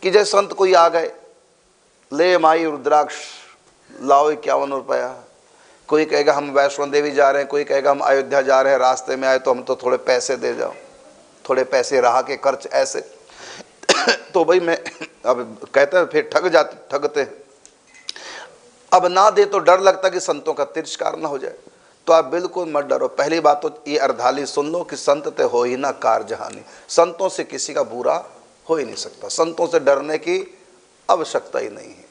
कि जैसे संत कोई आ गए, ले माई रुद्राक्ष लाओ 51 रुपया, कोई कहेगा हम वैष्णो देवी जा रहे हैं, कोई कहेगा हम अयोध्या जा रहे हैं, रास्ते में आए तो हम तो थोड़े पैसे दे जाओ, थोड़े पैसे रहा के खर्च ऐसे। तो भाई मैं अब कहते हैं फिर ठगते हैं। अब ना दे तो डर लगता कि संतों का तिरस्कार ना हो जाए। तो आप बिल्कुल मत डरो। पहली बात तो ये अर्धाली सुन लो कि संत ते हो ही ना कारजहानी, संतों से किसी का बुरा हो ही नहीं सकता, संतों से डरने की आवश्यकता ही नहीं है,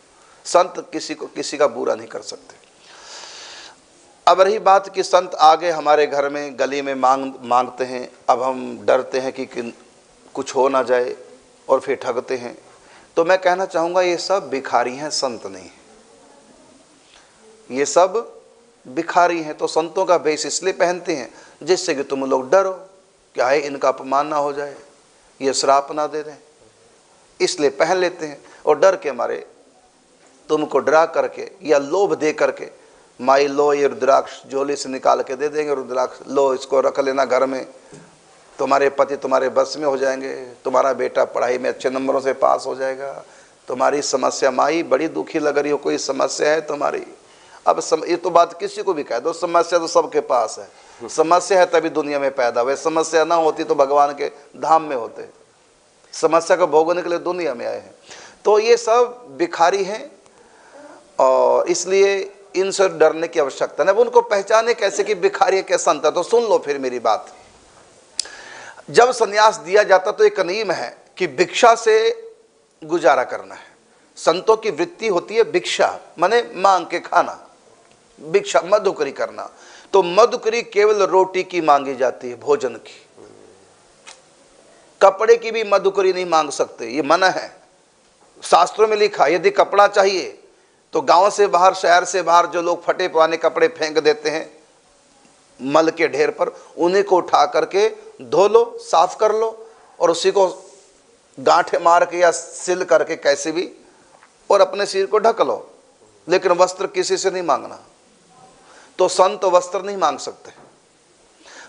संत किसी का बुरा नहीं कर सकते। अब रही बात कि संत आगे हमारे घर में गली में मांगते हैं, अब हम डरते हैं कि कुछ हो ना जाए और फिर ठगते हैं। तो मैं कहना चाहूँगा ये सब भिखारी हैं, संत नहीं है, ये सब भिखारी हैं। तो संतों का वेश इसलिए पहनते हैं जिससे कि तुम लोग डरो, क्या है इनका अपमान ना हो जाए, ये श्राप ना दे दें, इसलिए पहन लेते हैं। और डर के मारे तुमको डरा करके या लोभ दे करके, माई लो ये रुद्राक्ष झोली से निकाल के दे देंगे, रुद्राक्ष लो इसको रख लेना घर में, तुम्हारे पति तुम्हारे बस में हो जाएंगे, तुम्हारा बेटा पढ़ाई में अच्छे नंबरों से पास हो जाएगा, तुम्हारी समस्या माई बड़ी दुखी लग रही हो, कोई समस्या है तुम्हारी। अब ये तो बात किसी को भी कह दो, समस्या तो सबके पास है, समस्या है तभी दुनिया में पैदा हुए, समस्या ना होती तो भगवान के धाम में होते, समस्या को भोगने के लिए दुनिया में आए हैं। तो ये सब भिखारी हैं और इसलिए इनसे डरने की आवश्यकता नहीं। अब उनको पहचाने कैसे कि भिखारी क्या संत है? तो सुन लो फिर मेरी बात। जब संन्यास दिया जाता तो एक नियम है कि भिक्षा से गुजारा करना है। संतों की वृत्ति होती है भिक्षा, माने मांग के खाना, भिक्षा मधुकरी करना। तो मधुकरी केवल रोटी की मांगी जाती है, भोजन की, कपड़े की भी मधुकरी नहीं मांग सकते, ये मना है, शास्त्रों में लिखा। यदि कपड़ा चाहिए तो गांव से बाहर, शहर से बाहर जो लोग फटे पुराने कपड़े फेंक देते हैं मल के ढेर पर, उन्हीं को उठा करके धो लो, साफ कर लो और उसी को गांठे मार के या सिल करके कैसे भी और अपने सिर को ढक लो, लेकिन वस्त्र किसी से नहीं मांगना। तो संत वस्त्र नहीं मांग सकते।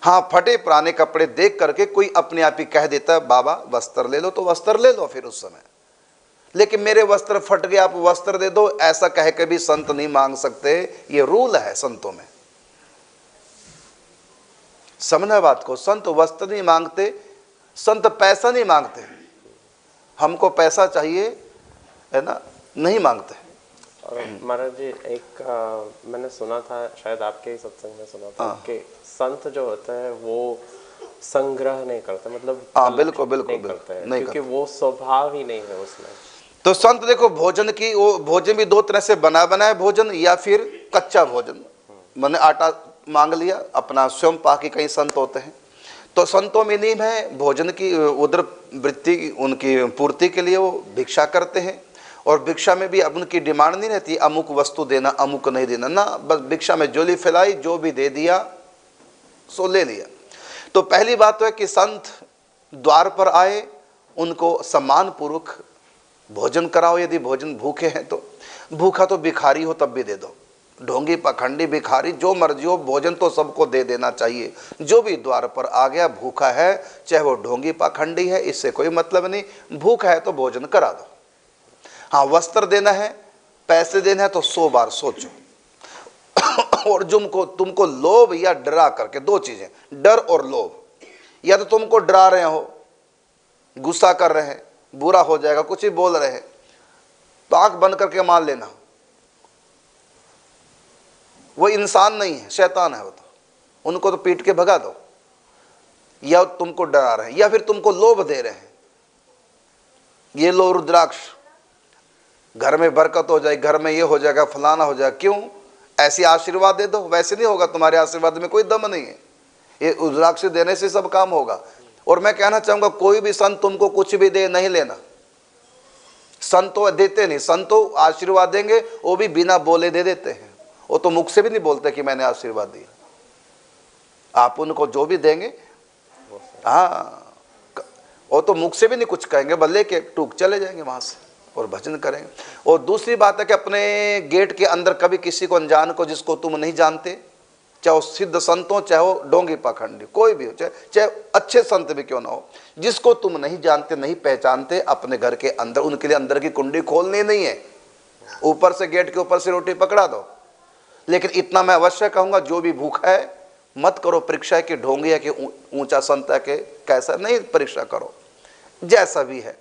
हाँ, फटे पुराने कपड़े देख करके कोई अपने आप ही कह देता है बाबा वस्त्र ले लो, तो वस्त्र ले लो फिर उस समय, लेकिन मेरे वस्त्र फट गए आप वस्त्र दे दो ऐसा कह के भी संत नहीं मांग सकते। ये रूल है संतों में, समझना बात को। संत वस्त्र नहीं मांगते, संत पैसा नहीं मांगते, हमको पैसा चाहिए है ना, नहीं मांगते। और महाराज जी एक मैंने सुना था, शायद आपके ही सत्संग में सुना था कि संत जो होता है वो संग्रह नहीं करते, मतलब हाँ बिल्कुल बिल्कुल नहीं करते हैं, क्योंकि वो स्वभाव ही नहीं है उसमें। तो संत देखो भोजन की, वो भोजन भी दो तरह से बनाया भोजन या फिर कच्चा भोजन, मैंने आटा मांग लिया अपना स्वयं पाकी, कई संत होते हैं। तो संतों में नियम है भोजन की उदर वृत्ति उनकी पूर्ति के लिए वो भिक्षा करते हैं। और भिक्षा में भी अब उनकी डिमांड नहीं रहती अमुक वस्तु देना अमुक नहीं देना ना, बस भिक्षा में जोली फैलाई, जो भी दे दिया सो ले लिया। तो पहली बात तो है कि संत द्वार पर आए उनको सम्मान पूर्वक भोजन कराओ। यदि भोजन भूखे हैं तो, भूखा तो भिखारी हो तब भी दे दो, ढोंगी पखंडी भिखारी जो मर्जी हो, भोजन तो सबको दे देना चाहिए। जो भी द्वार पर आ गया भूखा है, चाहे वो ढोंगी पखंडी है, इससे कोई मतलब नहीं, भूखा है तो भोजन करा दो। हाँ, वस्त्र देना है, पैसे देना है तो 100 बार सोचो। और तुमको लोभ या डरा करके, दो चीजें, डर और लोभ, या तो तुमको डरा रहे हो, गुस्सा कर रहे हैं, बुरा हो जाएगा, कुछ ही बोल रहे हैं, तो आंख बंद करके मान लेना वो इंसान नहीं है, शैतान है वो, तो उनको तो पीट के भगा दो। या तुमको डरा रहे हैं या फिर तुमको लोभ दे रहे हैं, ये लो रुद्राक्ष, घर में बरकत हो जाए, घर में ये हो जाएगा, फलाना हो जाएगा। क्यों? ऐसी आशीर्वाद दे दो, वैसे नहीं होगा, तुम्हारे आशीर्वाद में कोई दम नहीं है, ये रुद्राक्ष देने से सब काम होगा। और मैं कहना चाहूंगा कोई भी संत तुमको कुछ भी दे नहीं लेना, संतो देते नहीं, संतो आशीर्वाद देंगे वो भी बिना बोले दे देते हैं, वो तो मुख से भी नहीं बोलते कि मैंने आशीर्वाद दिया। आप उनको जो भी देंगे, हाँ, वो तो मुख से भी नहीं कुछ कहेंगे, बस लेके टूक चले जाएंगे वहां से और भजन करेंगे। और दूसरी बात है कि अपने गेट के अंदर कभी किसी को अनजान को, जिसको तुम नहीं जानते, चाहे वो सिद्ध संत हो, चाहे वो डोंगी पाखंडी, कोई भी हो, चाहे अच्छे संत भी क्यों ना हो, जिसको तुम नहीं जानते, नहीं पहचानते, अपने घर के अंदर उनके लिए अंदर की कुंडी खोलनी नहीं है। ऊपर से गेट के ऊपर से रोटी पकड़ा दो, लेकिन इतना मैं अवश्य कहूंगा, जो भी भूखा है मत करो परीक्षा कि ढोंगी है कि ऊंचा संत है कि कैसा, नहीं परीक्षा करो, जैसा भी है।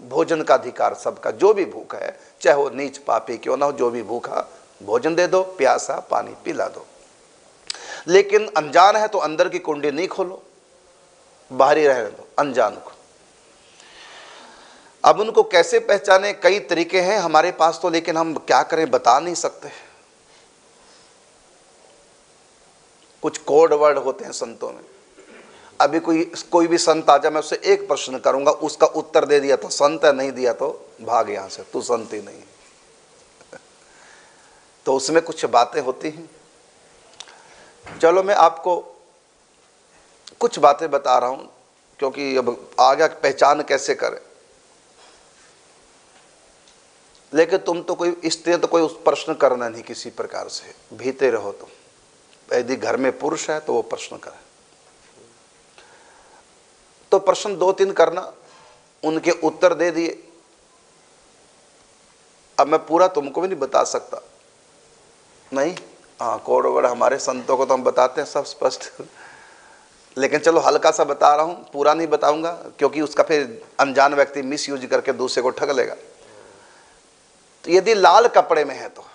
भोजन का अधिकार सबका, जो भी भूखा है, चाहे वो नीच पापी क्यों ना हो, जो भी भूखा भोजन दे दो, प्यासा पानी पिला दो। लेकिन अनजान है तो अंदर की कुंडी नहीं खोलो, बाहरी रहने दो अनजान को। अब उनको कैसे पहचाने, कई तरीके हैं हमारे पास तो, लेकिन हम क्या करें बता नहीं सकते। कुछ कोड वर्ड होते हैं संतों में। अभी कोई भी संत आ जाए, मैं उससे एक प्रश्न करूंगा, उसका उत्तर दे दिया तो संत है, नहीं दिया तो भाग यहां से, तू संत ही नहीं। तो उसमें कुछ बातें होती हैं। चलो मैं आपको कुछ बातें बता रहा हूं, क्योंकि अब आगे पहचान कैसे करें। लेकिन तुम तो कोई स्त्री तो कोई उस प्रश्न करना नहीं किसी प्रकार से, भीते रहो तुम। यदि घर में पुरुष है तो वो प्रश्न करे, तो प्रश्न 2-3 करना, उनके उत्तर दे दिए। अब मैं पूरा तुमको भी नहीं बता सकता, नहीं, हाँ कोड वर्ड हमारे संतों को तो हम बताते हैं सब स्पष्ट, लेकिन चलो हल्का सा बता रहा हूँ, पूरा नहीं बताऊंगा, क्योंकि उसका फिर अनजान व्यक्ति मिस यूज करके दूसरे को ठग लेगा। तो यदि लाल कपड़े में है तो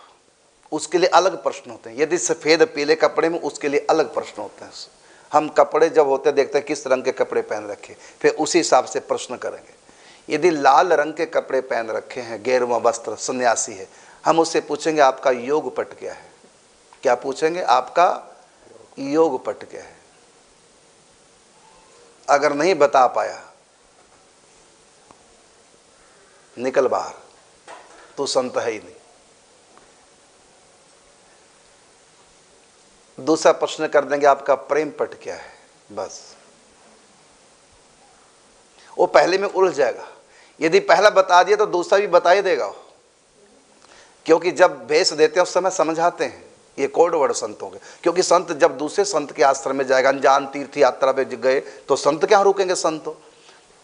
उसके लिए अलग प्रश्न होते हैं, यदि सफ़ेद पीले कपड़े में उसके लिए अलग प्रश्न होते हैं। हम कपड़े जब होते देखते हैं किस रंग के कपड़े पहन रखे, फिर उसी हिसाब से प्रश्न करेंगे। यदि लाल रंग के कपड़े पहन रखे हैं, गेरुआ वस्त्र, सन्यासी है, हम उससे पूछेंगे आपका योग पट क्या है। क्या पूछेंगे? आपका योग पट क्या है। अगर नहीं बता पाया, निकल बाहर, तू संत है ही नहीं। दूसरा प्रश्न कर देंगे आपका प्रेम पट क्या है, बस। वो पहले में उलझ जाएगा। यदि पहला बता दिया तो दूसरा भी बता ही देगा, क्योंकि जब भेष देते हैं उस समय समझाते हैं। ये कोड वर्ड संतों के, क्योंकि संत जब दूसरे संत के आश्रम में जाएगा, अनजान तीर्थ यात्रा पे गए तो संत क्या रुकेंगे संतों,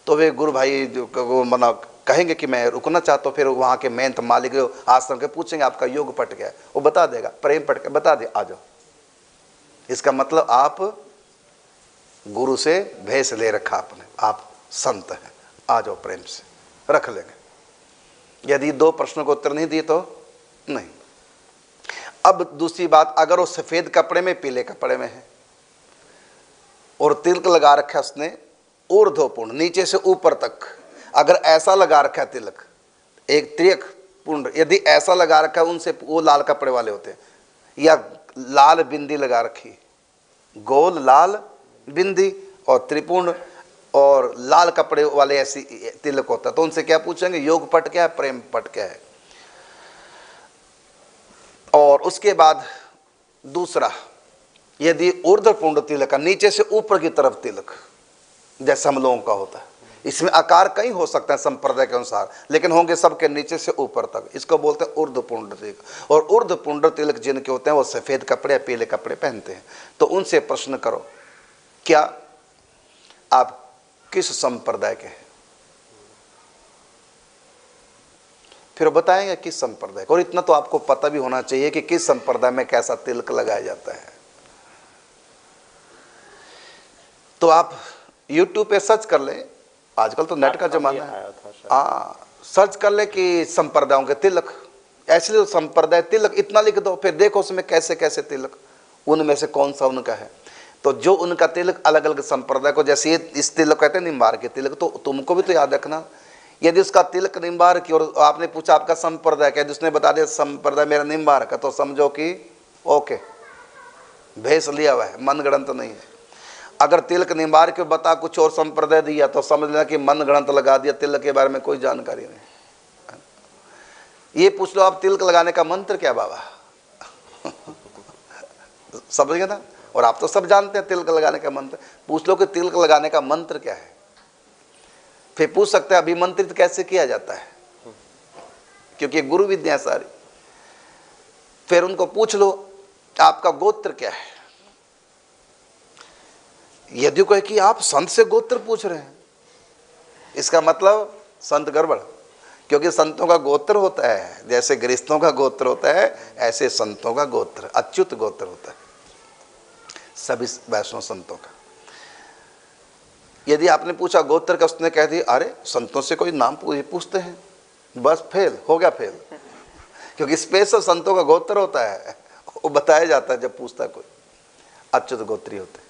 तो वे गुरु भाई वो मना कहेंगे कि मैं रुकना चाहता हूँ। फिर वहाँ के मेहनत मालिक आश्रम के पूछेंगे आपका योग पट गया है, वो बता देगा, प्रेम पट गया, बता दे, आ जाओ। इसका मतलब आप गुरु से भेष ले रखा आपने, आप संत हैं, आ जाओ, प्रेम से रख लेंगे। यदि 2 प्रश्नों को उत्तर नहीं दिए तो नहीं। अब दूसरी बात, अगर वो सफेद कपड़े में पीले कपड़े में है और तिलक लगा रखा है उसने ऊर्ध्वपूर्ण नीचे से ऊपर तक, अगर ऐसा लगा रखा है तिलक, एक त्रियक पूर्ण, यदि ऐसा लगा रखा है, उनसे वो लाल कपड़े वाले होते हैं, या लाल बिंदी लगा रखी, गोल लाल बिंदी और त्रिपूर्ण और लाल कपड़े वाले ऐसी तिलक होता है, तो उनसे क्या पूछेंगे? योग पट क्या है, प्रेम पट क्या है। और उसके बाद दूसरा, यदि ऊर्ध्वपूर्ण तिलक, नीचे से ऊपर की तरफ तिलक, जैसे हम लोगों का होता है, इसमें आकार कई हो सकते हैं संप्रदाय के अनुसार, लेकिन होंगे सबके नीचे से ऊपर तक, इसको बोलते हैं ऊर्ध्वपूर्ण तिलक। और ऊर्ध्वपूर्ण तिलक जिनके होते हैं वो सफेद कपड़े या पीले कपड़े पहनते हैं। तो उनसे प्रश्न करो, क्या आप किस संप्रदाय के हैं, फिर बताएंगे किस संप्रदाय को। और इतना तो आपको पता भी होना चाहिए कि किस संप्रदाय में कैसा तिलक लगाया जाता है। तो आप YouTube पे सर्च कर लें, आजकल तो नेट का जमाना है, हाँ, सर्च कर ले कि संप्रदायों के तिलक, ऐसे संप्रदाय तिलक इतना लिख दो, फिर देखो उसमें कैसे कैसे तिलक, उनमें से कौन सा उनका है। तो जो उनका तिलक अलग अलग संप्रदाय को, जैसे ये इस तिलक कहते हैं निम्बार के तिलक, तो तुमको भी तो याद रखना, यदि उसका तिलक निम्बार की और आपने पूछा आपका संप्रदाय क्या, उसने बता दिया संप्रदाय मेरा निम्बार का, तो समझो कि ओके, भेष लिया हुआ है, मनगढ़ंत नहीं है। अगर तिलक निम्बार के बता कुछ और संप्रदाय दिया तो समझ लेना कि मनगढ़ंत लगा दिया, तिलक के बारे में कोई जानकारी नहीं। ये पूछ लो आप तिलक लगाने का मंत्र क्या बाबा समझ गए ना। और आप तो सब जानते हैं तिलक लगाने का मंत्र, पूछ लो कि तिलक लगाने का मंत्र क्या है। फिर पूछ सकते हैं अभिमंत्रित कैसे किया जाता है, क्योंकि गुरु विद्या सारी। फिर उनको पूछ लो आपका गोत्र क्या है, यदि कोई कि आप संत से गोत्र पूछ रहे हैं, इसका मतलब संत गड़बड़, क्योंकि संतों का गोत्र होता है, जैसे गृहस्थों का गोत्र होता है ऐसे संतों का गोत्र अच्युत गोत्र होता है, सभी वैष्णव संतों का। यदि आपने पूछा गोत्र का, उसने कह दिया अरे संतों से कोई नाम पूछते हैं, बस फेल हो गया, फेल। क्योंकि स्पेशल संतों का गोत्र होता है, वो बताया जाता है जब पूछता है कोई, अच्युत गोत्री होते हैं।